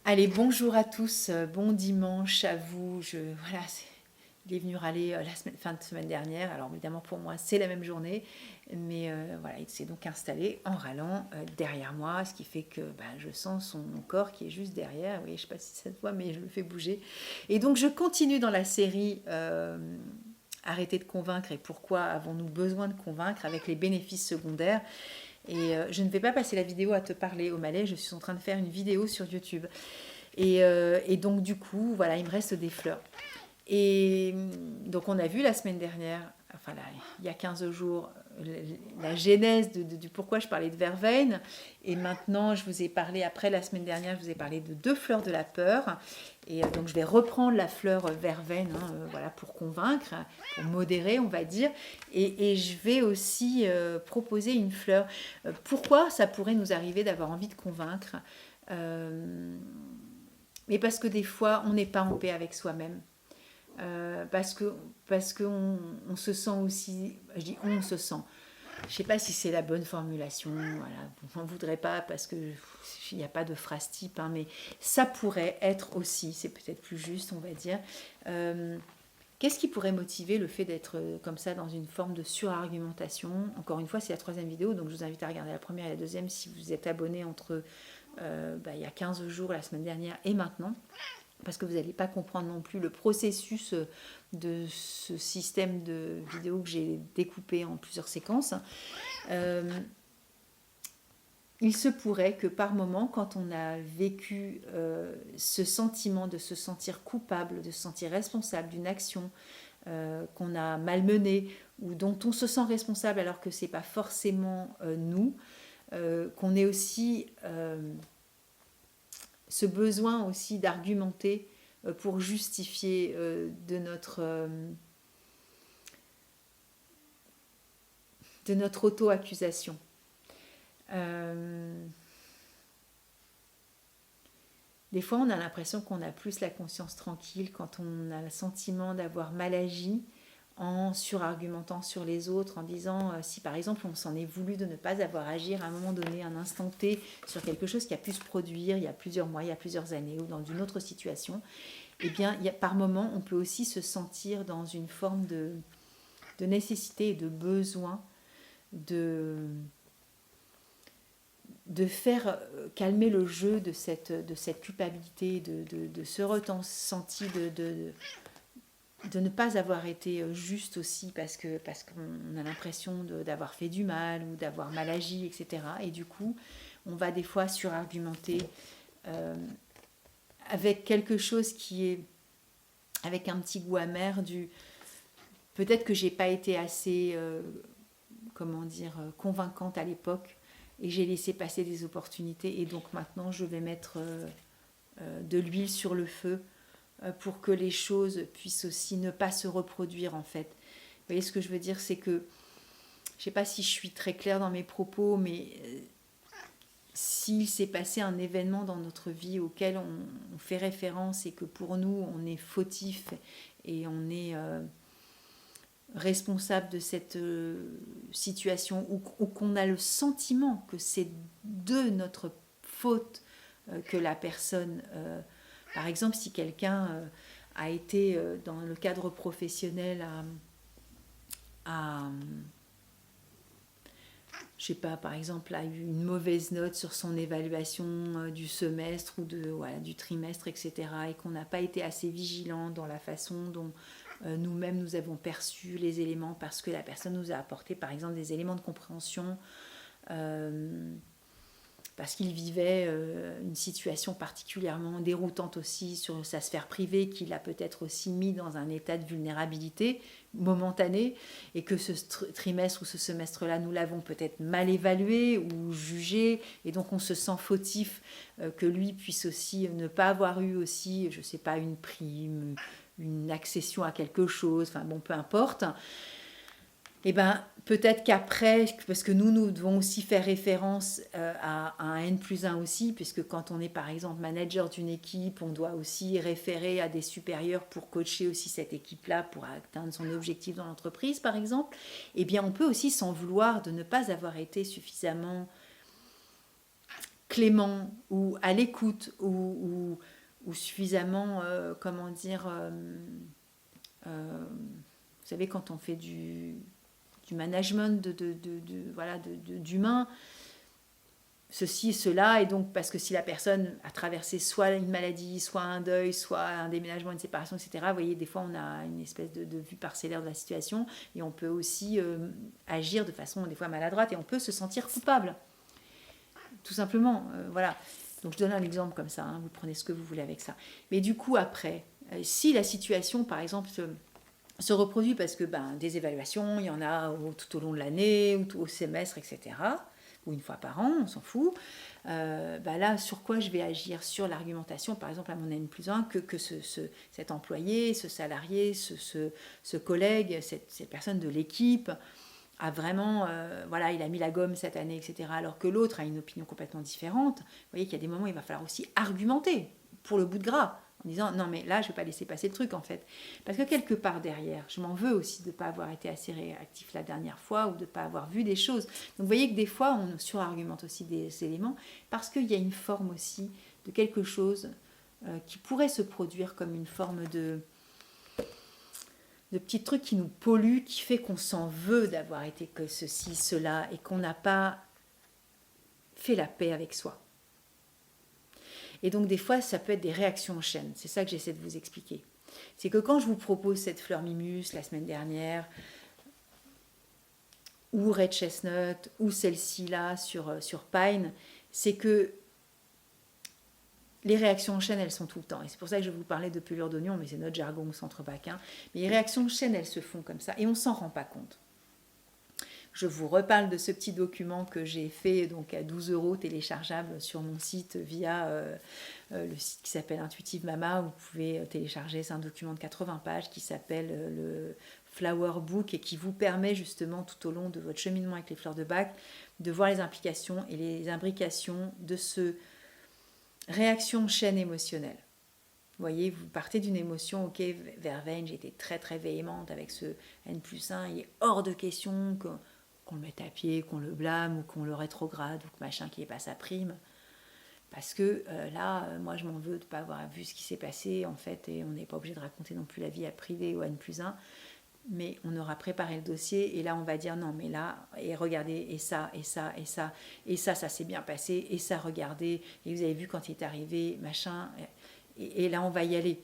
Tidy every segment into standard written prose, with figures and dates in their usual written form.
Allez, bonjour à tous, bon dimanche à vous. Voilà, il est venu râler fin de semaine dernière. Alors évidemment pour moi c'est la même journée, mais voilà, il s'est donc installé en râlant derrière moi, ce qui fait que je sens son corps qui est juste derrière. Oui, je ne sais pas si ça se voit, mais je le fais bouger. Et donc je continue dans la série Arrêter de convaincre et pourquoi avons-nous besoin de convaincre avec les bénéfices secondaires. Et je ne vais pas passer la vidéo à te parler au Malais, je suis en train de faire une vidéo sur YouTube. Et donc, du coup, voilà, il me reste des fleurs. Et donc, on a vu la semaine dernière, enfin, là, il y a 15 jours, la genèse du pourquoi je parlais de verveine. Et maintenant, je vous ai parlé, après la semaine dernière, je vous ai parlé de deux fleurs de la peur. Et donc, je vais reprendre la fleur verveine, voilà, pour convaincre, pour modérer, on va dire. Et je vais aussi proposer une fleur. Pourquoi ça pourrait nous arriver d'avoir envie de convaincre mais parce que des fois, on n'est pas en paix avec soi-même. Parce que on se sent aussi, je dis on se sent. Je ne sais pas si c'est la bonne formulation. Voilà, vous n'en voudrez pas parce que il n'y a pas de phrase type, hein, mais ça pourrait être aussi, c'est peut-être plus juste, on va dire. Euh, Qu'est-ce qui pourrait motiver le fait d'être comme ça dans une forme de surargumentation? Encore une fois, c'est la troisième vidéo, donc je vous invite à regarder la première et la deuxième si vous êtes abonné entre il y a 15 jours, la semaine dernière et maintenant, parce que vous n'allez pas comprendre non plus le processus de ce système de vidéos que j'ai découpé en plusieurs séquences. Euh, il se pourrait que par moment, quand on a vécu ce sentiment de se sentir coupable, de se sentir responsable d'une action qu'on a malmenée ou dont on se sent responsable alors que c'est pas forcément nous, qu'on ait aussi ce besoin aussi d'argumenter pour justifier de notre auto-accusation. Euh, des fois, on a l'impression qu'on a plus la conscience tranquille quand on a le sentiment d'avoir mal agi en surargumentant sur les autres, en disant si par exemple on s'en est voulu de ne pas avoir agi à un moment donné, un instant T, sur quelque chose qui a pu se produire il y a plusieurs mois, il y a plusieurs années ou dans une autre situation, eh bien, par moment, on peut aussi se sentir dans une forme de nécessité et de besoin de, de faire calmer le jeu de cette culpabilité, de ce ressenti de ne pas avoir été juste aussi parce qu'on a l'impression d'avoir fait du mal ou d'avoir mal agi, etc. Et du coup, on va des fois surargumenter euh, avec quelque chose qui est avec un petit goût amer du peut-être que j'ai pas été assez comment dire convaincante à l'époque et j'ai laissé passer des opportunités et donc maintenant je vais mettre de l'huile sur le feu pour que les choses puissent aussi ne pas se reproduire en fait. Vous voyez ce que je veux dire, c'est que je sais pas si je suis très claire dans mes propos, mais s'il s'est passé un événement dans notre vie auquel on fait référence et que pour nous on est fautif et on est responsable de cette situation ou qu'on a le sentiment que c'est de notre faute que la personne, par exemple si quelqu'un a été dans le cadre professionnel à je sais pas, par exemple, a eu une mauvaise note sur son évaluation du semestre ou voilà, du trimestre, etc., et qu'on n'a pas été assez vigilant dans la façon dont nous-mêmes nous avons perçu les éléments parce que la personne nous a apporté, par exemple, des éléments de compréhension parce qu'il vivait une situation particulièrement déroutante aussi sur sa sphère privée, qu'il a peut-être aussi mis dans un état de vulnérabilité momentanée, et que ce trimestre ou ce semestre-là, nous l'avons peut-être mal évalué ou jugé, et donc on se sent fautif que lui puisse aussi ne pas avoir eu aussi, je ne sais pas, une prime, une accession à quelque chose, enfin bon, peu importe. Eh ben, peut-être qu'après, parce que nous devons aussi faire référence à un N+1 aussi, puisque quand on est par exemple manager d'une équipe, on doit aussi référer à des supérieurs pour coacher aussi cette équipe-là, pour atteindre son objectif dans l'entreprise par exemple, eh bien on peut aussi s'en vouloir de ne pas avoir été suffisamment clément ou à l'écoute ou suffisamment, vous savez, quand on fait du management d'humain, ceci et cela, et donc parce que si la personne a traversé soit une maladie, soit un deuil, soit un déménagement, une séparation, etc., vous voyez, des fois on a une espèce de vue parcellaire de la situation, et on peut aussi agir de façon des fois maladroite, et on peut se sentir coupable, tout simplement, voilà. Donc je donne un exemple comme ça, vous prenez ce que vous voulez avec ça. Mais du coup après, si la situation par exemple se reproduit parce que des évaluations, il y en a tout au long de l'année, ou au semestre, etc., ou une fois par an, on s'en fout. Là, sur quoi je vais agir? Sur l'argumentation, par exemple, à mon N+1, que cet employé, ce salarié, ce collègue, cette personne de l'équipe a vraiment, il a mis la gomme cette année, etc., alors que l'autre a une opinion complètement différente. Vous voyez qu'il y a des moments où il va falloir aussi argumenter pour le bout de gras, en disant non mais là je ne vais pas laisser passer le truc en fait. Parce que quelque part derrière, je m'en veux aussi de ne pas avoir été assez réactif la dernière fois ou de ne pas avoir vu des choses. Donc vous voyez que des fois on surargumente aussi des éléments parce qu'il y a une forme aussi de quelque chose qui pourrait se produire comme une forme de petits trucs qui nous polluent, qui fait qu'on s'en veut d'avoir été que ceci, cela et qu'on n'a pas fait la paix avec soi. Et donc des fois, ça peut être des réactions en chaîne. C'est ça que j'essaie de vous expliquer. C'est que quand je vous propose cette fleur mimus la semaine dernière, ou Red Chestnut, ou celle-ci là sur Pine, c'est que les réactions en chaîne, elles sont tout le temps. Et c'est pour ça que je vous parlais de pelure d'oignon, mais c'est notre jargon au centre-bac. Mais les réactions en chaîne, elles se font comme ça, et on ne s'en rend pas compte. Je vous reparle de ce petit document que j'ai fait donc à 12 € téléchargeable sur mon site via le site qui s'appelle Intuitive Mama. Vous pouvez télécharger, c'est un document de 80 pages qui s'appelle le Flower Book et qui vous permet justement tout au long de votre cheminement avec les fleurs de bac de voir les implications et les imbrications de ce réaction chaîne émotionnelle. Vous voyez, vous partez d'une émotion, ok, verveine, j'ai été très très véhémente avec ce N+1, il est hors de question qu'on le mette à pied, qu'on le blâme ou qu'on le rétrograde ou que machin qui n'est pas sa prime. Parce que moi je m'en veux de ne pas avoir vu ce qui s'est passé en fait, et on n'est pas obligé de raconter non plus la vie à privé ou à N+1, mais on aura préparé le dossier et là on va dire non mais là, et regardez, et ça, et ça, et ça, et ça s'est bien passé, et ça, regardez, et vous avez vu quand il est arrivé, machin, et là on va y aller.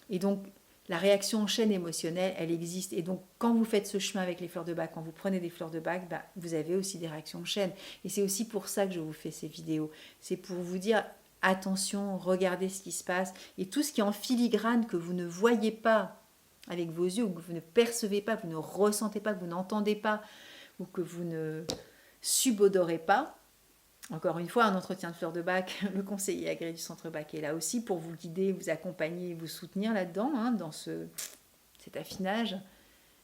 Et donc la réaction en chaîne émotionnelle, elle existe. Et donc, quand vous faites ce chemin avec les fleurs de bac, quand vous prenez des fleurs de bac, vous avez aussi des réactions en chaîne. Et c'est aussi pour ça que je vous fais ces vidéos. C'est pour vous dire, attention, regardez ce qui se passe. Et tout ce qui est en filigrane, que vous ne voyez pas avec vos yeux, ou que vous ne percevez pas, que vous ne ressentez pas, que vous n'entendez pas, ou que vous ne subodorez pas. Encore une fois, un entretien de fleurs de bac, le conseiller agréé du centre bac est là aussi pour vous guider, vous accompagner, vous soutenir là-dedans, dans cet affinage,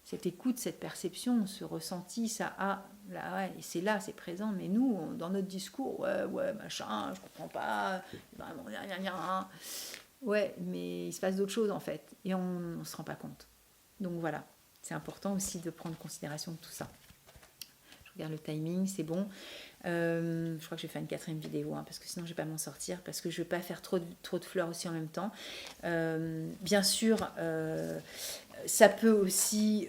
cette écoute, cette perception, ce ressenti, ça là, et c'est là, c'est présent. Mais nous, dans notre discours, ouais, machin, je comprends pas, vraiment, rien. Ouais, mais il se passe d'autres choses en fait, et on ne se rend pas compte. Donc voilà, c'est important aussi de prendre en considération tout ça. Je regarde le timing, c'est bon. Je crois que je vais faire une 4e vidéo parce que sinon je ne vais pas m'en sortir, parce que je ne veux pas faire trop de fleurs aussi en même temps. Bien sûr, ça peut aussi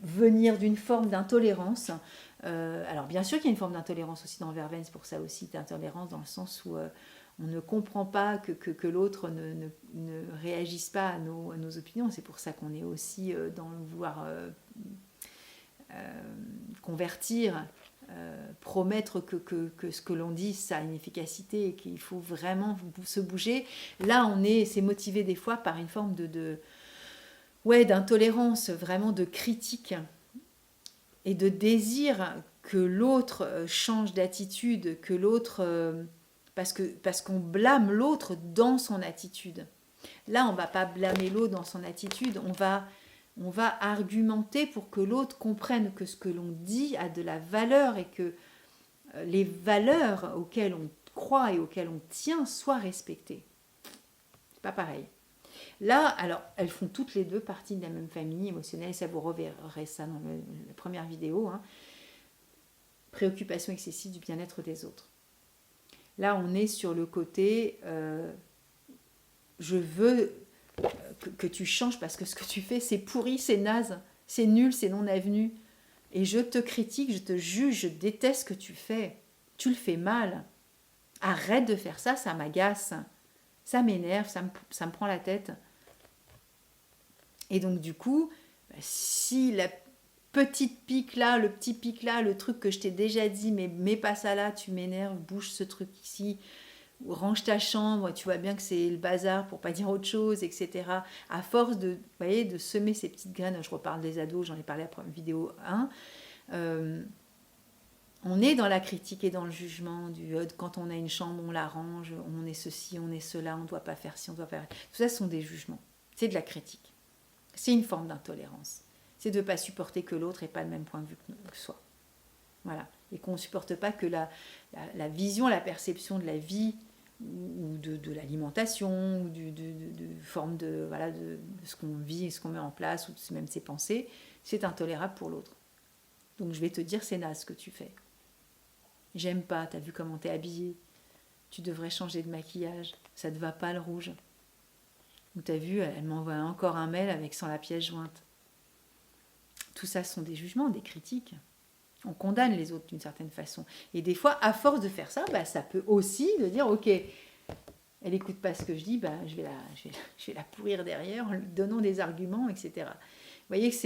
venir d'une forme d'intolérance. Alors bien sûr qu'il y a une forme d'intolérance aussi dans le verveine, c'est pour ça aussi d'intolérance dans le sens où on ne comprend pas que l'autre ne réagisse pas à nos opinions. C'est pour ça qu'on est aussi dans le vouloir convertir, promettre que ce que l'on dit, ça a une efficacité et qu'il faut vraiment se bouger. Là, c'est motivé des fois par une forme d'intolérance, vraiment de critique et de désir que l'autre change d'attitude, que l'autre... parce qu'on blâme l'autre dans son attitude. Là, on ne va pas blâmer l'autre dans son attitude, on va argumenter pour que l'autre comprenne que ce que l'on dit a de la valeur et que les valeurs auxquelles on croit et auxquelles on tient soient respectées. C'est pas pareil. Là, alors, elles font toutes les deux partie de la même famille émotionnelle, ça vous reverrez ça dans la première vidéo. Préoccupation excessive du bien-être des autres. Là, on est sur le côté je veux que tu changes parce que ce que tu fais, c'est pourri, c'est naze, c'est nul, c'est non avenu. Et je te critique, je te juge, je déteste ce que tu fais. Tu le fais mal. Arrête de faire ça, ça m'agace. Ça m'énerve, ça me prend la tête. Et donc du coup, si la petite pique là, le petit pic là, le truc que je t'ai déjà dit, mais mets pas ça là, tu m'énerves, bouge ce truc ici, ou range ta chambre, tu vois bien que c'est le bazar pour pas dire autre chose, etc. À force de, vous voyez, de semer ces petites graines, je reparle des ados, j'en ai parlé à la première vidéo 1, on est dans la critique et dans le jugement du quand on a une chambre, on la range, on est ceci, on est cela, on ne doit pas faire ci, on doit faire... Tout ça sont des jugements, c'est de la critique. C'est une forme d'intolérance. C'est de ne pas supporter que l'autre n'ait pas le même point de vue que soi. Voilà. Et qu'on ne supporte pas que la vision, la perception de la vie ou de l'alimentation ou de forme de ce qu'on vit, ce qu'on met en place ou même ses pensées, c'est intolérable pour l'autre. Donc je vais te dire, c'est naze ce que tu fais. J'aime pas, t'as vu comment t'es habillée. Tu devrais changer de maquillage. Ça te va pas le rouge. Ou t'as vu, elle m'envoie encore un mail avec sans la pièce jointe. Tout ça sont des jugements, des critiques. On condamne les autres d'une certaine façon. Et des fois, à force de faire ça, ça peut aussi de dire, ok, elle écoute pas ce que je dis, je vais la pourrir derrière en lui donnant des arguments, etc. Vous voyez que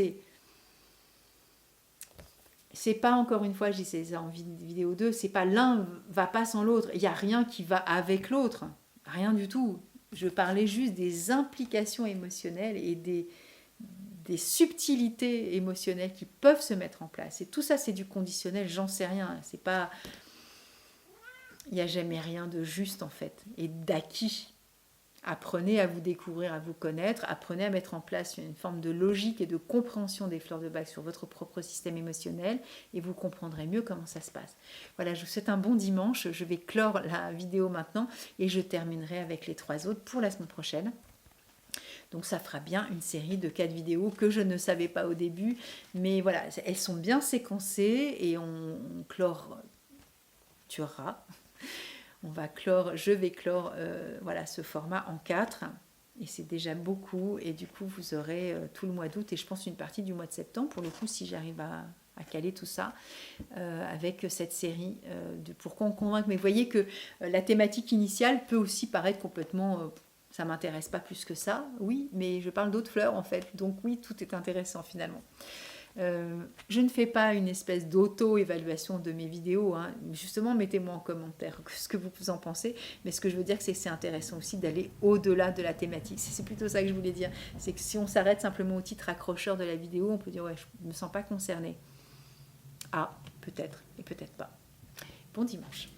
c'est pas, encore une fois, je dis c'est en vidéo 2, c'est pas l'un va pas sans l'autre. Il n'y a rien qui va avec l'autre. Rien du tout. Je parlais juste des implications émotionnelles et des subtilités émotionnelles qui peuvent se mettre en place. Et tout ça, c'est du conditionnel, j'en sais rien. C'est pas... Il n'y a jamais rien de juste, en fait, et d'acquis. Apprenez à vous découvrir, à vous connaître, apprenez à mettre en place une forme de logique et de compréhension des fleurs de bac sur votre propre système émotionnel et vous comprendrez mieux comment ça se passe. Voilà, je vous souhaite un bon dimanche. Je vais clore la vidéo maintenant et je terminerai avec les 3 autres pour la semaine prochaine. Donc ça fera bien une série de 4 vidéos que je ne savais pas au début, mais voilà, elles sont bien séquencées et on clôturera. Je vais clore ce format en 4 et c'est déjà beaucoup et du coup vous aurez tout le mois d'août et je pense une partie du mois de septembre pour le coup si j'arrive à caler tout ça avec cette série de Pourquoi on convainc. Mais vous voyez que la thématique initiale peut aussi paraître complètement ça m'intéresse pas plus que ça, oui, mais je parle d'autres fleurs en fait, donc oui, tout est intéressant finalement. Je ne fais pas une espèce d'auto-évaluation de mes vidéos, hein. Justement mettez-moi en commentaire ce que vous en pensez, mais ce que je veux dire c'est que c'est intéressant aussi d'aller au-delà de la thématique, c'est plutôt ça que je voulais dire, c'est que si on s'arrête simplement au titre accrocheur de la vidéo, on peut dire ouais je ne me sens pas concernée, peut-être et peut-être pas. Bon dimanche.